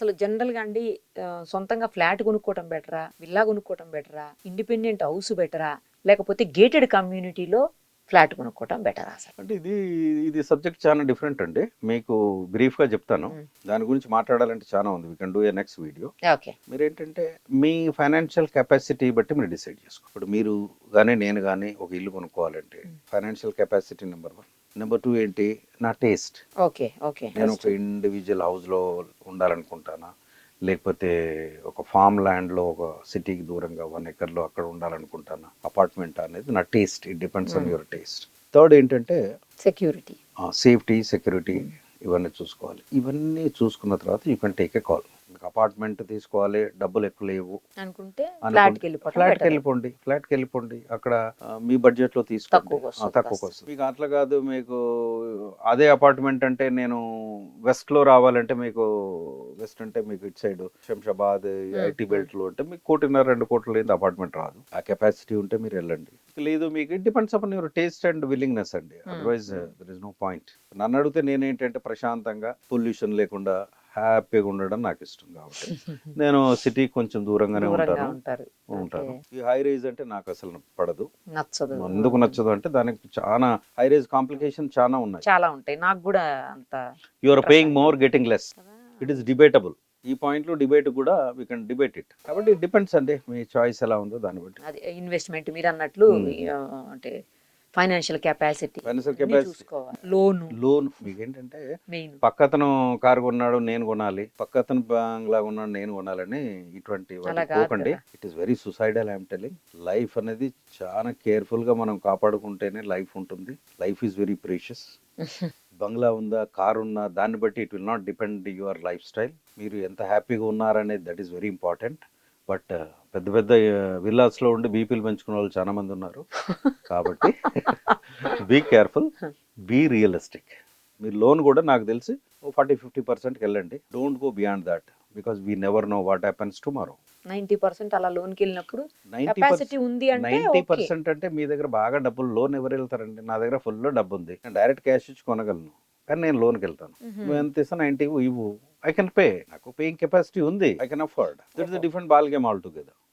అసలు జనరల్‌గా అండి సొంతంగా ఫ్లాట్ కొనుక్కోవటం బెటరా? విల్లా కొనుక్కోవటం బెటరా? ఇండిపెండెంట్ హౌస్ బెటరా? లేకపోతే గేటెడ్ కమ్యూనిటీలో ఫ్లాట్ కొనుక్కోవటం బెటరా అసలు? అంటే ఇది సబ్జెక్ట్ చాలా డిఫరెంట్ అండి. మీకు బ్రీఫ్గా చెప్తాను. హ్మ్. దాని గురించి మాట్లాడాలంటే చాలా ఉంది. We can do a next video. Okay. మీరేంటంటే మీ ఫైనాన్షియల్ కెపాసిటీ బట్టి మీరు డిసైడ్ చేసుకో. ఇప్పుడు మీరు కానీ నేను కానీ ఒక ఇల్లు కొనుక్కోవాలంటే ఫైనాన్షియల్ కెపాసిటీ నెంబర్ 1. నెంబర్ 2 ఏంటి, నా టేస్ట్. ఓకే. ఓకే. నేను ఫస్ట్ ఒక ఇండివిజువల్ హౌస్లో ఉండాలనుకుంటానా, లేకపోతే ఒక ఫామ్ ల్యాండ్లో ఒక సిటీకి దూరంగా 1 ఎకర్లో అక్కడ ఉండాలనుకుంటానా, అపార్ట్మెంట్ అనేది నా taste. It depends on your taste. Third ఏంటంటే సెక్యూరిటీ. సేఫ్టీ, సెక్యూరిటీ ఇవన్నీ చూసుకోవాలి. ఇవన్నీ చూసుకున్న తర్వాత you can take a call. మీకు అపార్ట్మెంట్ తీసుకోవాలి, డబ్బులు ఎక్కువ లేవు అనుకుంటే అనుకుంటే ఫ్లాట్‌కి వెళ్ళిపోవటం ఫ్లాట్కి బెటర్. వెళ్ళిపోండి. అక్కడ మీ బడ్జెట్లో తీసుకోండి. తక్కువకొస్తది తక్కువకి కాస్త. వస్తుంది. మీకు అట్లా కాదు, మీకు అదే అపార్ట్మెంట్ అంటే నేను వెస్ట్లో రావాలంటే మీకు వెస్ట్ అంటే మీకు ఇటు సైడ్ శంషాబాద్ ఐటీ బెల్ట్లో అంటే మీకు 1.5-2 కోట్లు లేని అపార్ట్మెంట్ రాదు. ఆ కెపాసిటీ ఉంటే మీరు వెళ్ళండి. లేదు, మీకు it depends upon your taste and willingness అండి. Otherwise there is no point. నన్ను అడిగితే నేనేంటంటే ప్రశాంతంగా పొల్యూషన్ లేకుండా హ్యాపీగా ఉండడం నాకు ఇష్టం కాబట్టి నేను సిటీ కొంచెం దూరంగానే దూరంగా ఉంటాను. ఉంటారు. ఈ హై రైజ్ అంటే నాకు అసలు పడదు. నచ్చదు. ఎందుకు నచ్చదు అంటే దానికి చాలా హై రైజ్ కాంప్లికేషన్ చాలా ఉన్నాయి. చాలా ఉంటాయి. నాకు గూడా అంత you are interest paying more, getting less. కదా! It is debatable. ఈ పాయింట్లో డిబేట్ కూడా వీ కెన్ డిబేట్ ఇట్. కాబట్టి ఇట్ డిపెండ్స్ అండి, మీ చాయిస్ ఎలా ఉందో దాన్ని బట్టి. అది ఇన్వెస్ట్‌మెంట్ మీరన్నట్లు అంటే ఫైనాన్షియల్ కెపాసిటీ ఫైనాన్షియల్ అన్నీ కెపాసిటీ, చూసుకోవాలి. లోన్ మీకేంటంటే మెయిన్. పక్కతను కారు కొన్నాడు నేను కొనాలి, పక్కతను బంగ్లా కొన్నాడు నేను కొనాలని ఇటువంటి అలా వాటికి కాదు పోకండి. కదా! It is very suicidal. I'm telling, life అనేది చాలా కేర్ఫుల్గా మనం కాపాడుకుంటేనే లైఫ్ ఉంటుంది. Life is very precious. Bungalow ఉందా, కారు ఉందా, దాన్ని బట్టి it will not depend your life style. మీరు ఎంత హ్యాపీగా ఉన్నారనేది that is very important. But పెద్ద పెద్ద విల్లాస్లో ఉండి బీపీలు పెంచుకునే వాళ్ళు చాలా మంది ఉన్నారు. కాబట్టి బీ కేర్ఫుల్, బీ రియలిస్టిక్. మీరు లోన్ కూడా నాకు తెలిసి 40-50%కి వెళ్ళండి. Don't go beyond that, because we never know what happens tomorrow. 90% అలా లోన్‌కి వెళ్ళినప్పుడు 90% కెపాసిటీ ఉంది అంటే ఓకే. 90% అంటే మీ దగ్గర బాగా డబ్బులు, లోన్ ఎవరు వెళ్తారండి? నా దగ్గర ఫుల్ డబ్బు ఉంది, నేను డైరెక్ట్ క్యాష్ ఇచ్చి కొనగలను, కానీ నేను లోన్కి వెళ్తాను. నువ్వు ఎంత ఇస్తా, 90 ఇవ్వు, ఐ కెన్ పే. నాకు పేయింగ్ కెపాసిటీ ఉంది, I can afford. That is the different ball game all together.